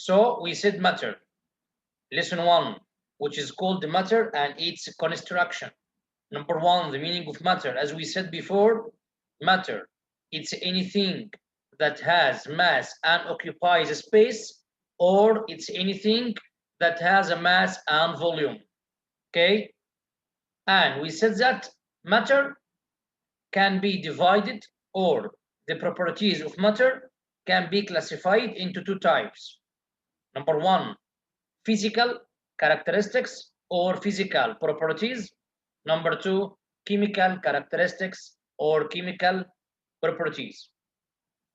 So we said matter. Lesson 1, which is called matter and its construction. Number 1, the meaning of matter. As we said before, matter, it's anything that has mass and occupies space, or it's anything that has a mass and volume. Okay? And we said that matter can be divided, or the properties of matter can be classified into two types. Number 1, physical characteristics or physical properties. Number 2, chemical characteristics or chemical properties.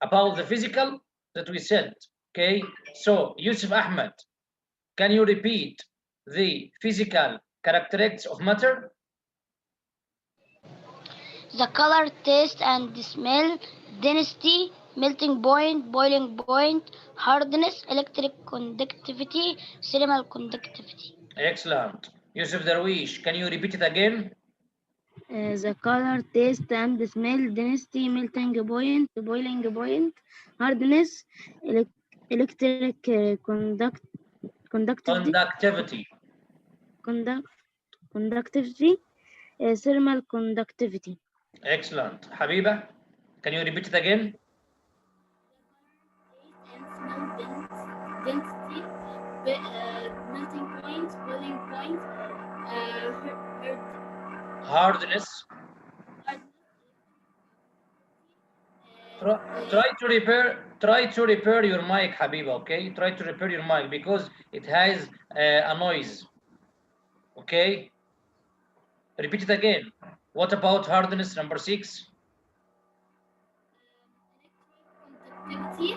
About the physical that we said, okay? So, Yusuf Ahmed, can you repeat the physical characteristics of matter? The color, taste, and smell, density, melting point, boiling point, hardness, electric conductivity, thermal conductivity. Excellent. Yusuf Darwish, can you repeat it again? The color, taste, and smell, density, melting point, boiling point, hardness, electric conductivity, Conductivity. conduct, conductivity, thermal conductivity. Excellent. Habiba, can you repeat it again? Density, melting point, boiling point, Hardness. Try to repair your mic, Habiba, okay? Try to repair your mic because it has a noise. Okay? Repeat it again. What about hardness, number 6? conductivity,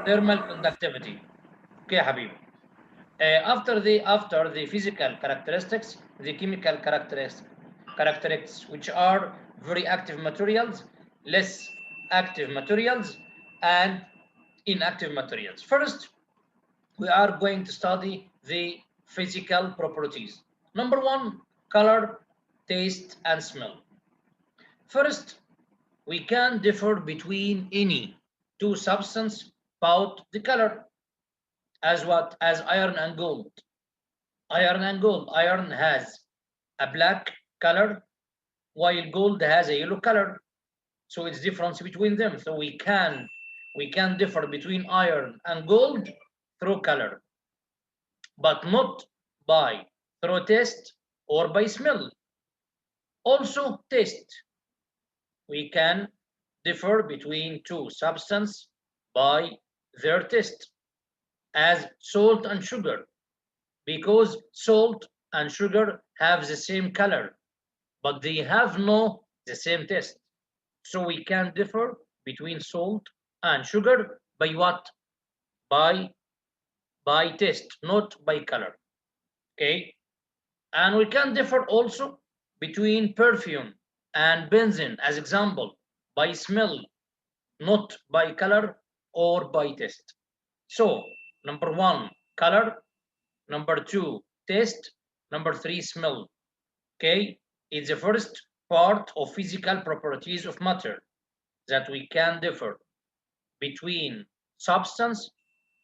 Thermal conductivity. Okay, Habiba. After the physical characteristics, the chemical characteristics, which are very active materials, less active materials, and inactive materials. First, we are going to study the physical properties. Number 1, color, taste, and smell. First, we can differ between any two substances about the color. As what? As iron and gold. Iron and gold. Iron has a black color, while gold has a yellow color. So it's difference between them. So we can differ between iron and gold through color, but not by through taste or by smell. Also taste. We can differ between two substances by their taste, as salt and sugar, because salt and sugar have the same color, but they have no the same taste. So we can differ between salt and sugar by what? By taste, not by color. Okay? And we can differ also between perfume and benzene, as example, by smell, not by color or by taste. So, number 1, color. Number 2, taste. Number 3, smell. Okay, it's the first part of physical properties of matter, that we can differ between substance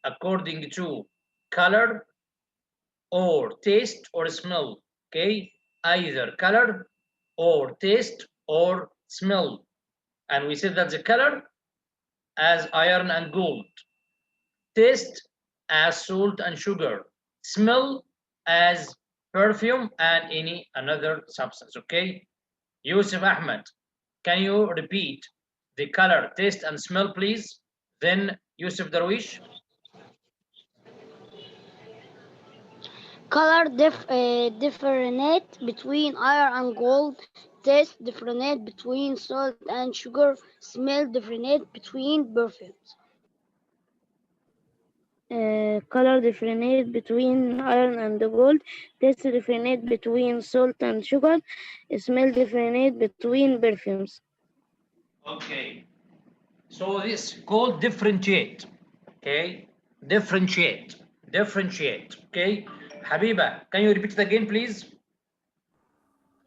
according to color or taste or smell. Okay, either color or taste or smell. And we said that the color as iron and gold, taste as salt and sugar, smell as perfume and any another substance. Okay, Yusuf Ahmed, can you repeat the color, taste, and smell, please? Then Yusuf Darwish. Color differentiate between iron and gold. Taste differentiate between salt and sugar. Smell differentiate between perfumes. Color differentiate between iron and gold, taste differentiate between salt and sugar, smell differentiate between perfumes. Okay, so this called differentiate. Okay, differentiate. Okay, Habiba, can you repeat it again, please?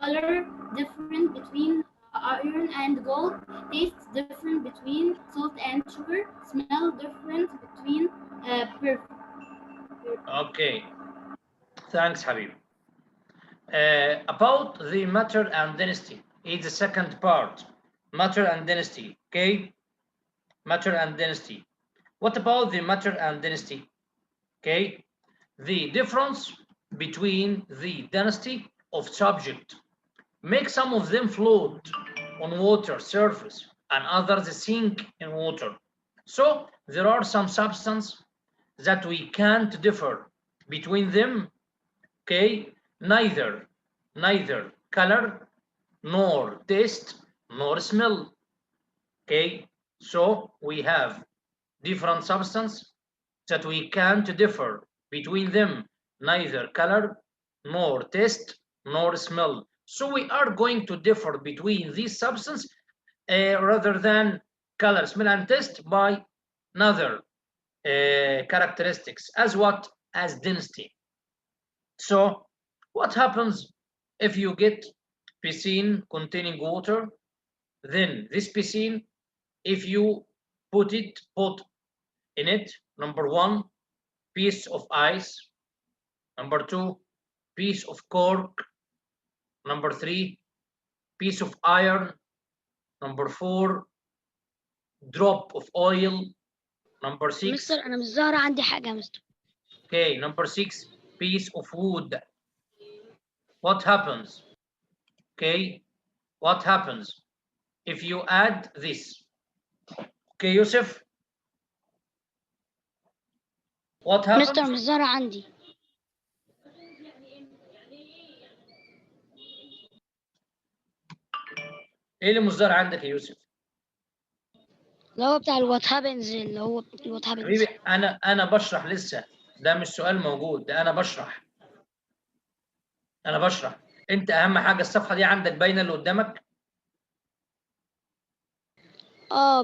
color different between iron and gold, taste different between salt and sugar, smell different between perfume. Okay, thanks, Habib. About the matter and density is the second part. Matter and density. Okay, matter and density. What about the matter and density? Okay, the difference between the density of subject make some of them float on water surface and others sink in water. So there are some substances that we can't differ between them. Okay, neither color nor taste nor smell. Okay, so we have different substances that we can't differ between them, neither color nor taste nor smell. So we are going to differ between these substances rather than color, smell, and taste by another characteristics as what? As density. So what happens if you get piscine containing water? Then this piscine, if you put in it, number one, piece of ice, number two, piece of cork, number three, piece of iron, number four, drop of oil, number six, مستر انا مش ظاهرة عندي حاجة يا مستر. okay, number six, piece of wood. What happens? Okay, what happens if you add this? Okay, Yusuf, what مستر happens? مش ظاهرة عندي. ايه اللي مصدر عندك يا يوسف؟ اللي هو بتاع الوات هابنز اللي هو الوات هابنز. حبيبي انا بشرح لسه، ده مش سؤال موجود، ده انا بشرح. انت اهم حاجه الصفحه دي عندك باينه اللي قدامك؟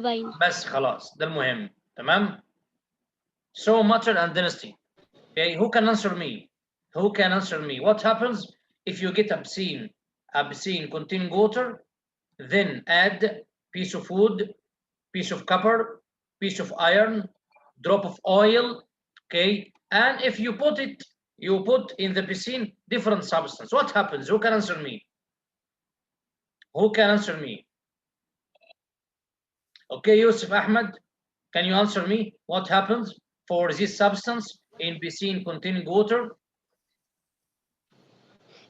باين. بس خلاص ده المهم. تمام. So matter and density. Okay, who can answer me? What happens if you get a piscine containing water, then add piece of wood, piece of copper, piece of iron, drop of oil, okay? And if you put in the piscine different substance, what happens? Who can answer me? Okay, Yusuf Ahmed, can you answer me? What happens for this substance in piscine containing water?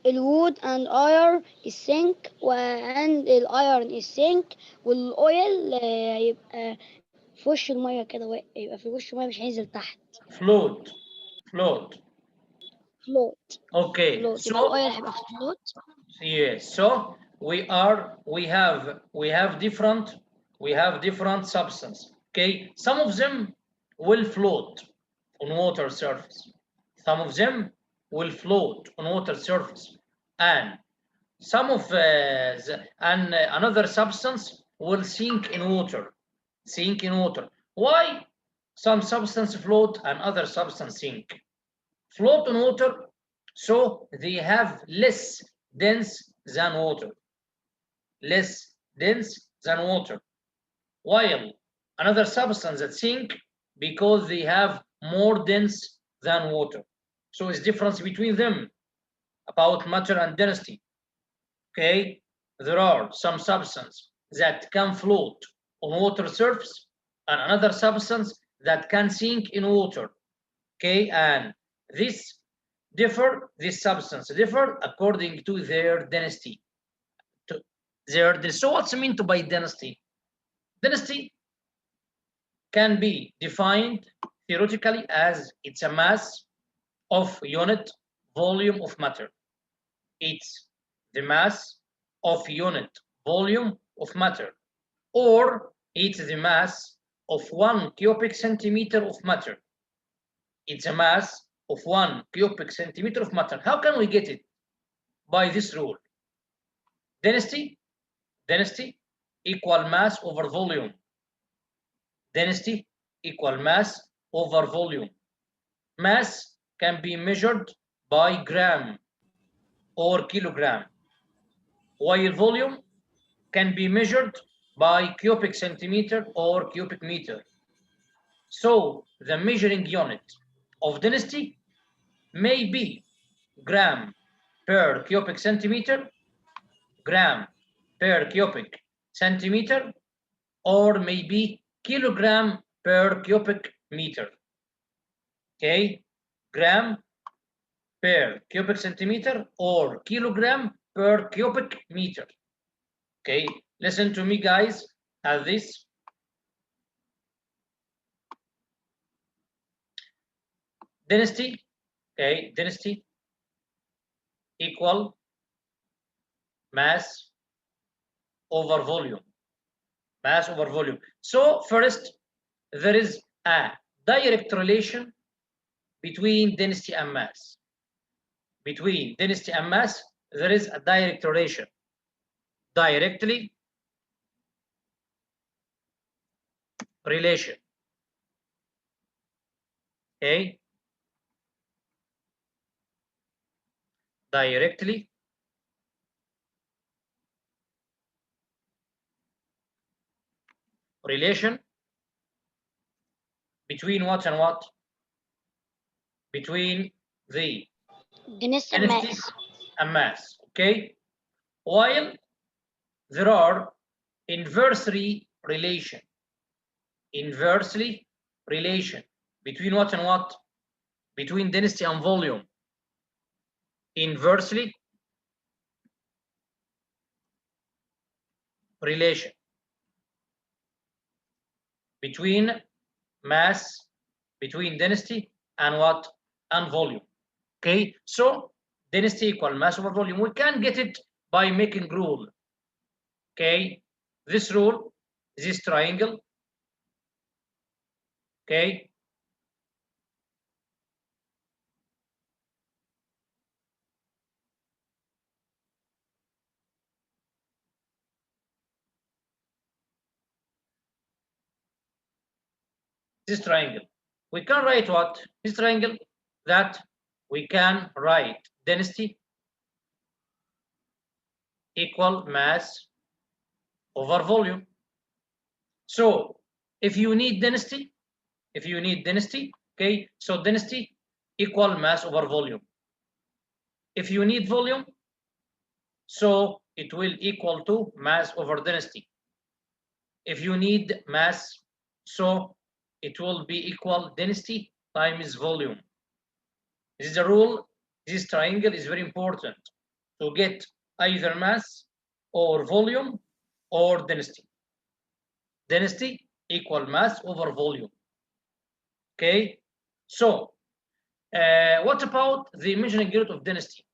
الوود and iron is sink and الايرون is sink والاويل هيبقى في وش المية كده، يبقى في وش المية مش هينزل تحت. Float. float. Okay, يبقى so الاويل هيبقى float. yes, so we have different substance. Okay, some of them will float on water surface. Some of them will float on water surface, and some of another substance will sink in water. Why? Some substance float and other substance sink. Float on water, so they have less dense than water. While another substance that sink because they have more dense than water. So it's difference between them about matter and density. Okay, there are some substance that can float on water surface and another substance that can sink in water. Okay, and this substance differ according to their density. So what's meant by density? Density can be defined theoretically as it's a mass of unit volume of matter. It's the mass of unit volume of matter, or it's the mass of 1 cubic centimeter of matter. It's a mass of 1 cubic centimeter of matter. How can we get it? By this rule. Density equal mass over volume. Density equal mass over volume. Mass can be measured by gram or kilogram. while volume can be measured by cubic centimeter or cubic meter. So the measuring unit of density may be gram per cubic centimeter, gram per cubic centimeter, or maybe kilogram per cubic meter. Okay, gram per cubic centimeter or kilogram per cubic meter. Okay, listen to me, guys, as this. Density, okay, density equal mass over volume. Mass over volume. So first, there is a direct relation between density and mass. Between density and mass, there is a direct relation. Directly relation. Okay. Directly relation between what and what? Between the density and density mass. and mass. Okay. While there are inversely relation. Inversely relation between what and what? Between density and volume. Inversely relation between mass, between density and what? And volume. Okay, so density equal mass over volume. We can get it by making rule. Okay, this rule, this triangle. Okay, this triangle. We can write what? This triangle, that we can write density equal mass over volume. So if you need density, okay, so density equal mass over volume. If you need volume, so it will equal to mass over density. If you need mass, so it will be equal density times volume. This is a rule. This triangle is very important to get either mass or volume or density. Density equal mass over volume. Okay, so what about the measuring unit of density?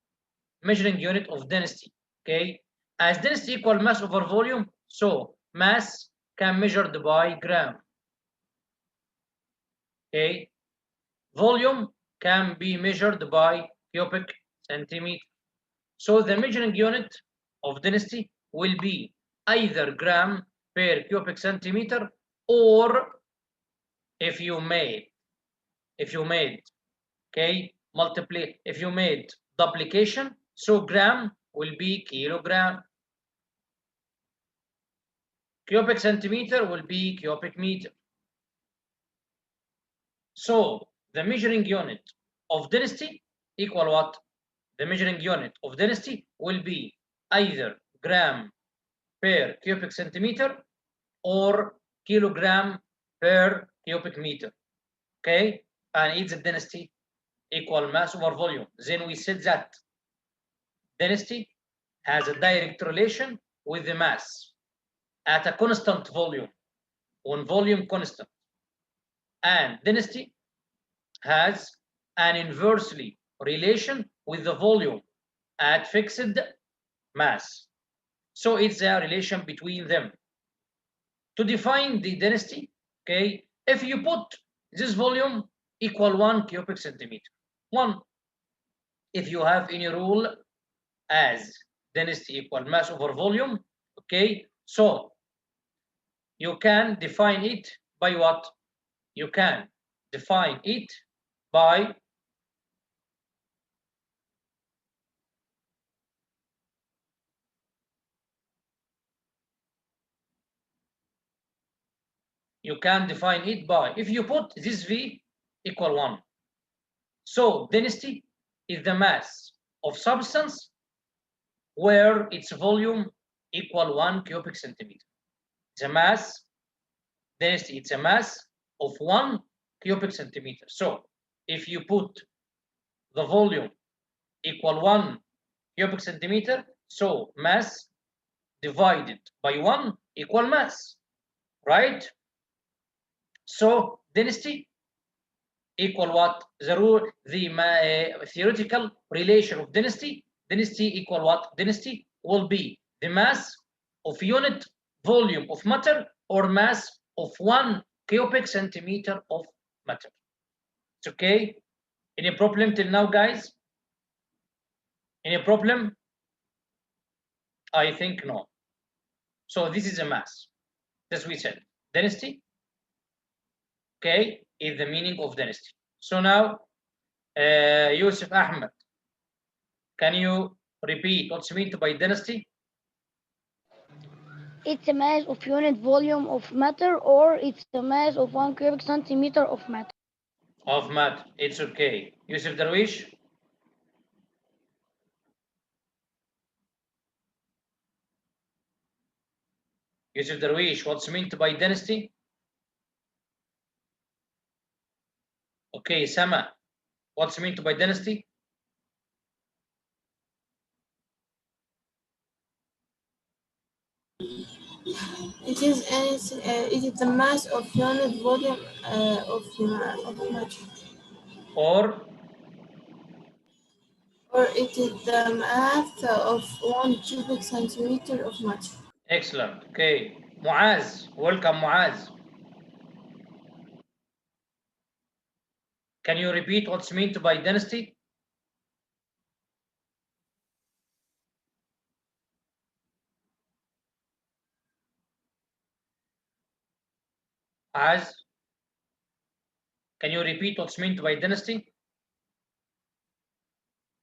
Measuring unit of density. Okay, as density equal mass over volume, so mass can measured by gram. Okay, volume can be measured by cubic centimeter. So the measuring unit of density will be either gram per cubic centimeter, or if you made, okay, multiply, if you made duplication, so gram will be kilogram, cubic centimeter will be cubic meter. So the measuring unit of density equal what? The measuring unit of density will be either gram per cubic centimeter or kilogram per cubic meter. Okay, and it's the density equal mass over volume. Then we said that density has a direct relation with the mass at a constant volume, when volume constant, and density has an inversely relation with the volume at fixed mass. So it's a relation between them. To define the density, okay, if you put this volume equal 1 cubic centimeter, 1, if you have any rule as density equal mass over volume, okay, so you can define it by what? You can define it by you can define it by, if you put this V equal 1. So density is the mass of substance where its volume equal 1 cubic centimeter. It's a mass, density, it's a mass of 1 cubic centimeter. So if you put the volume equal 1 cubic centimeter, so mass divided by 1 equal mass, right? So density equal what? The theoretical relation of density equal what? Density will be the mass of unit volume of matter or mass of 1 cubic centimeter of matter. It's okay? Any problem till now, guys? Any problem? I think no. So this is a mass. As we said, density, okay, is the meaning of density. So now, Yusuf Ahmed, can you repeat what's meant by density? It's a mass of unit volume of matter, or it's a mass of 1 cubic centimeter of matter. Of matter, it's okay. Yusuf Darwish? Yusuf Darwish, what's meant by density? Okay, Sama, what's meant by density? It is the mass of unit volume of matter. Or It is the mass of 1 cubic centimeter of matter. excellent. Okay, Muaz, welcome, Muaz. Can you repeat what's meant by density? Muaz, can you repeat what's meant by density?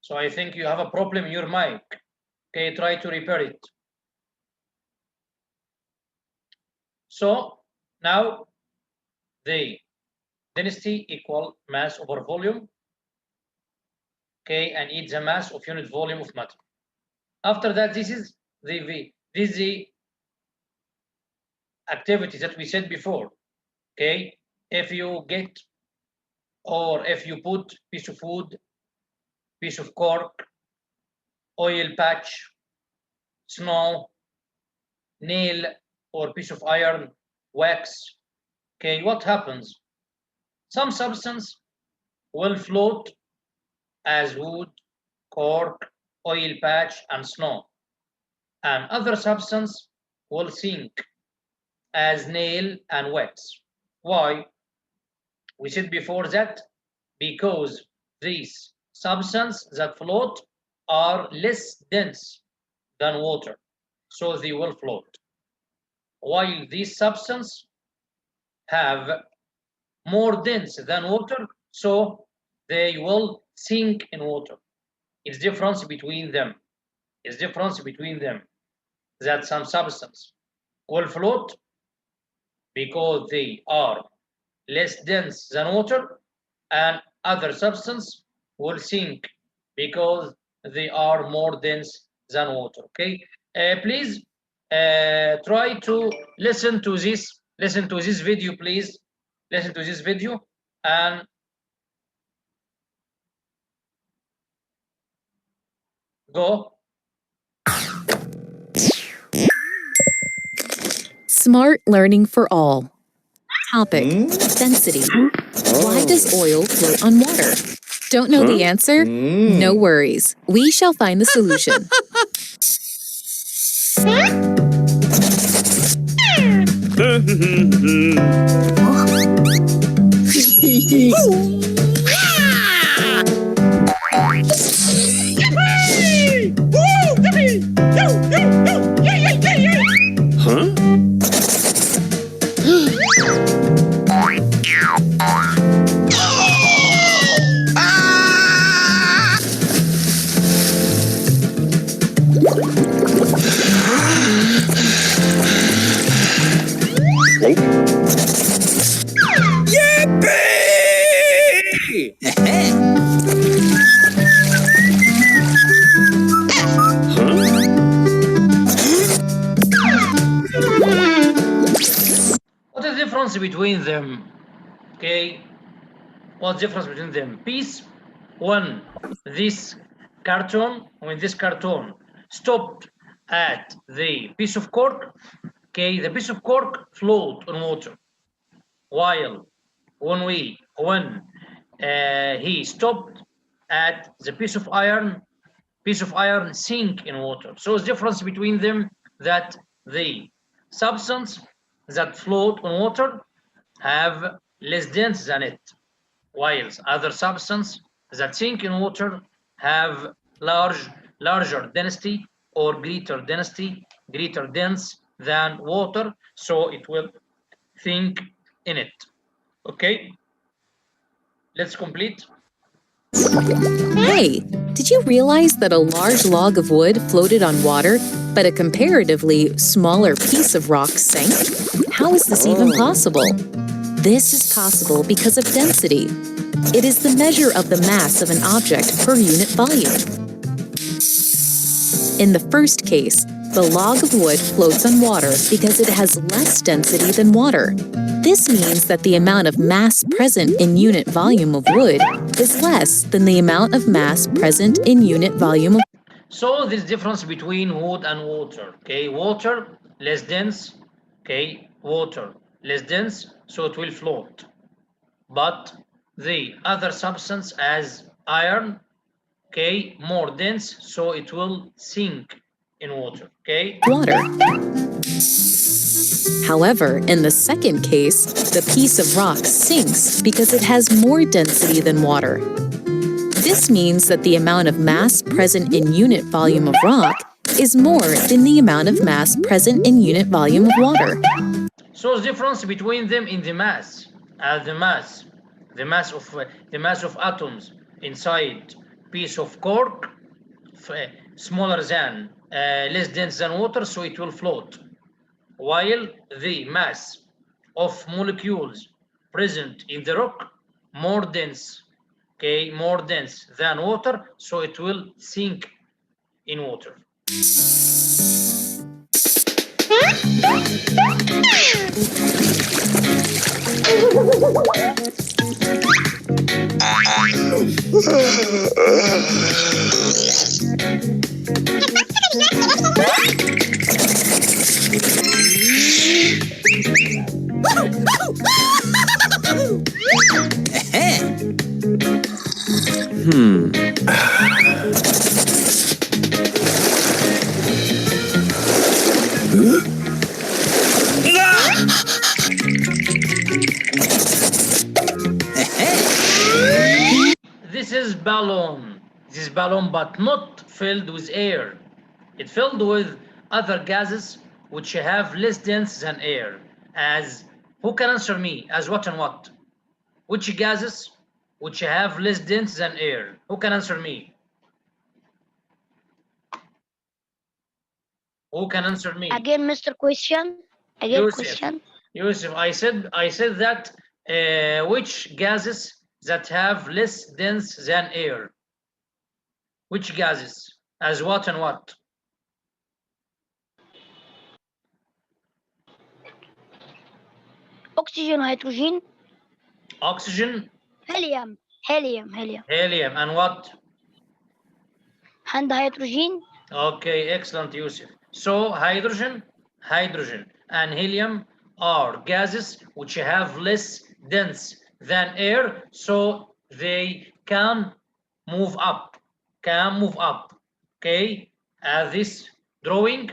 So I think you have a problem in your mic. Okay, try to repair it. So now the density equal mass over volume. Okay, and it's a mass of unit volume of matter. After that, this is the activity that we said before. Okay, if you get or if you put piece of wood, piece of cork, oil patch, snow, nail, or piece of iron, wax, okay, what happens? Some substance will float as wood, cork, oil patch, and snow. And other substance will sink as nail and wax. Why? We said before that because these substances that float are less dense than water, so they will float. While these substances have more dense than water, so they will sink in water. It's difference between them. It's difference between them that some substance will float because they are less dense than water, and other substance will sink because they are more dense than water. Okay, please try to listen to this video, please. Listen to this video and go. Smart learning for all. Topic: density. Why does oil float on water? Don't know the answer? No worries. We shall find the solution. difference between them? Okay, what's the difference between them? Peace, when this cartoon stopped at the piece of cork, okay, the piece of cork float on water, while when he stopped at the piece of iron sink in water. So the difference between them that the substance that float on water have less dense than it, while other substance that sink in water have larger density or greater dense than water, so it will sink in it. Okay, let's complete. Hey, did you realize that a large log of wood floated on water, but a comparatively smaller piece of rock sank? How is this even possible? This is possible because of density. It is the measure of the mass of an object per unit volume. In the first case, the log of wood floats on water because it has less density than water. This means that the amount of mass present in unit volume of wood is less than the amount of mass present in unit volume of. So this difference between wood and water, okay, water less dense, okay, water less dense, so it will float. But the other substance as iron, okay, more dense, so it will sink in water, okay? Water. However, in the second case, the piece of rock sinks because it has more density than water. This means that the amount of mass present in unit volume of rock is more than the amount of mass present in unit volume of water. So the difference between them in the mass, the mass of atoms inside piece of cork, smaller than, less dense than water, so it will float. While the mass of molecules present in the rock more dense, okay, more dense than water, so it will sink in water. This is balloon. This is balloon, but not filled with air. It filled with other gases which have less dense than air. As who can answer me? As what and what? Which gases which have less dense than air? Who can answer me? Who can answer me? Again, Mr. Question. Again, question. Yusuf, I said that which gases that have less dense than air? Which gases? As what and what? Oxygen, hydrogen, Oxygen, helium. helium, and what? And hydrogen. Okay, excellent, Yusuf. So hydrogen, and helium are gases which have less dense than air, so they can move up. Okay, as this drawing.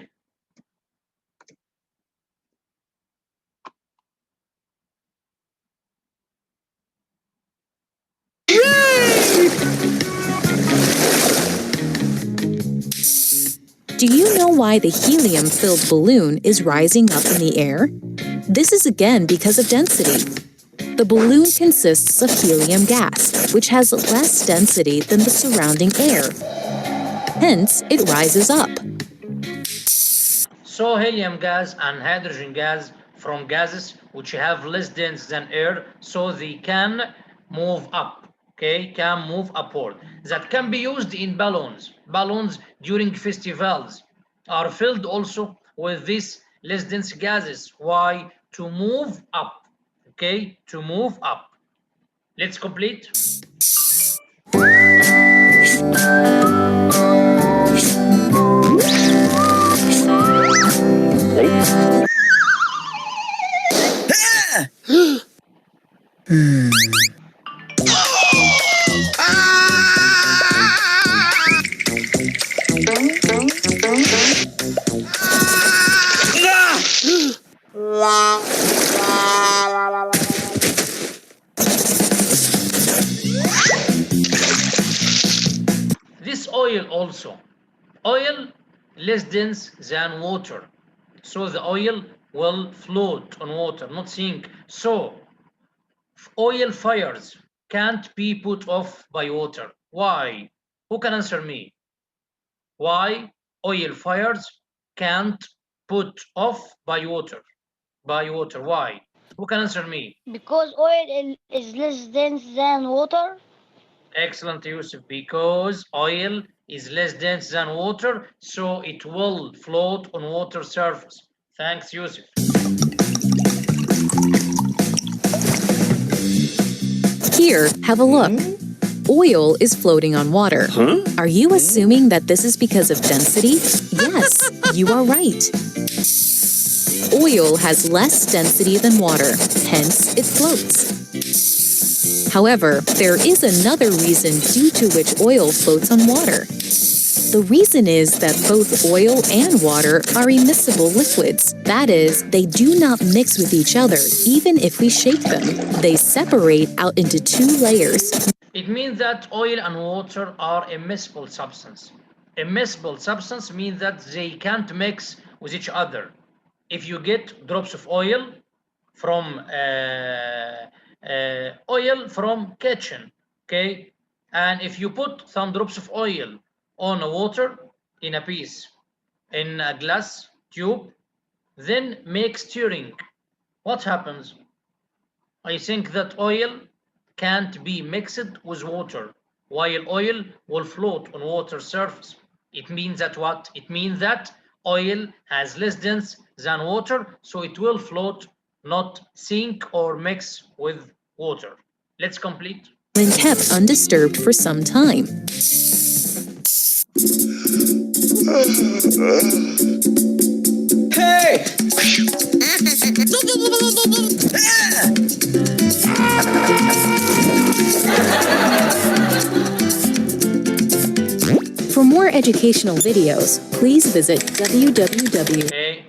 Do you know why the helium-filled balloon is rising up in the air? This is again because of density. The balloon consists of helium gas, which has less density than the surrounding air. Hence, it rises up. So helium gas and hydrogen gas from gases which have less dense than air, so they can move up. Okay, can move upward. That can be used in balloons. Balloons during festivals are filled also with these less dense gases. Why? To move up. okay, to move up. Let's complete. This oil also, oil less dense than water, so the oil will float on water, not sink. So oil fires can't be put off by water. Why? Who can answer me? Why oil fires can't put off by water? By water, why? Who can answer me? Because oil is less dense than water. Excellent, Yusuf, because oil is less dense than water, so it will float on water surface. Thanks, Yusuf. Here, have a look. Oil is floating on water. Are you assuming that this is because of density? Yes, you are right. Oil has less density than water, hence it floats. However, there is another reason due to which oil floats on water. The reason is that both oil and water are immiscible liquids. That is, they do not mix with each other, even if we shake them. They separate out into two layers. It means that oil and water are immiscible substance. Immiscible substance means that they can't mix with each other. If you get drops of oil from kitchen, okay, and if you put some drops of oil on a water in a piece, in a glass tube, then make stirring, what happens? I think that oil can't be mixed with water, while oil will float on water surface. It means that what? It means that oil has less dense than water, so it will float, not sink or mix with water. Let's complete. And kept undisturbed for some time. Hey! For more educational videos, please visit www. Okay,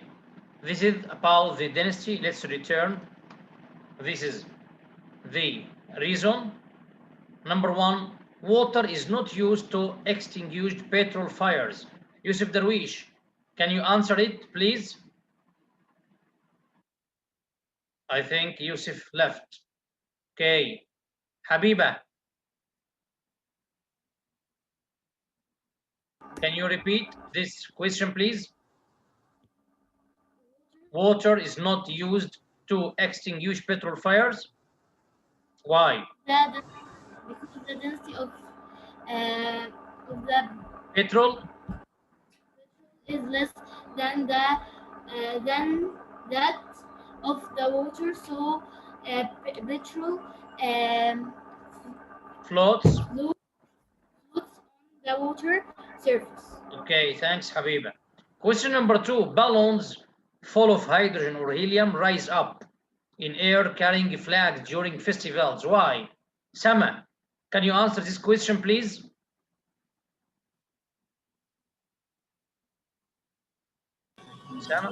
this is about the density. Let's return. This is the reason. Number one, water is not used to extinguish petrol fires. Yusuf Darwish, can you answer it, please? I think Yusuf left. Okay, Habiba, can you repeat this question, please? Water is not used to extinguish petrol fires. Why? Because the density of the Petrol? is less than than that of the water, so petrol Floats? floats on the water surface. Okay, thanks, Habiba. Question number two, balloons full of hydrogen or helium rise up in air carrying flags during festivals. Why? Sama, can you answer this question, please? Sama?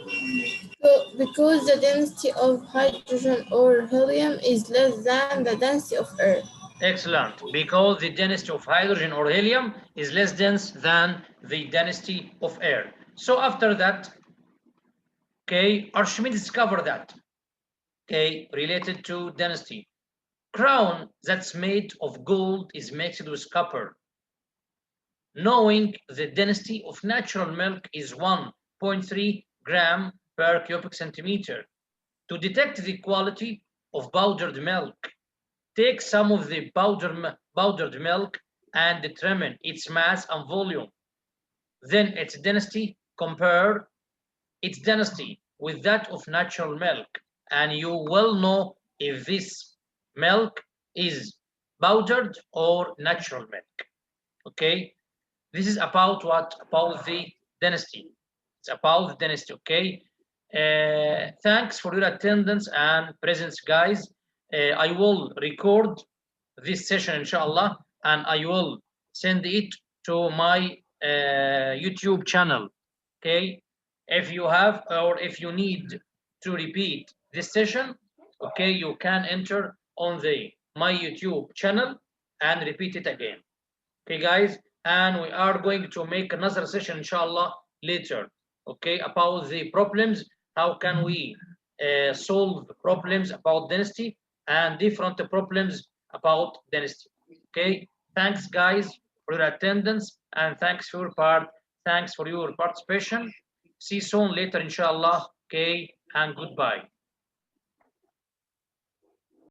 So, because the density of hydrogen or helium is less than the density of air. Excellent, because the density of hydrogen or helium is less dense than the density of air. So after that, okay, Archimedes discovered that, okay, related to density. Crown that's made of gold is mixed with copper. Knowing the density of natural milk is 1.3 gram per cubic centimeter. To detect the quality of powdered milk, take some of the powdered milk and determine its mass and volume. Then its density, compare its density with that of natural milk, and you will know if this milk is powdered or natural milk. Okay, this is about what? About the density. It's about the density. Okay. Thanks for your attendance and presence, guys. I will record this session, inshallah, and I will send it to my YouTube channel. Okay. If you have or if you need to repeat this session, okay, you can enter on the my YouTube channel and repeat it again. Okay, guys, and we are going to make another session, inshallah, later. Okay, about the problems. How can we solve problems about density and different problems about density? Okay, thanks, guys, for your attendance and thanks for your part. Thanks for your participation. See you soon later, inshallah. Okay, and goodbye.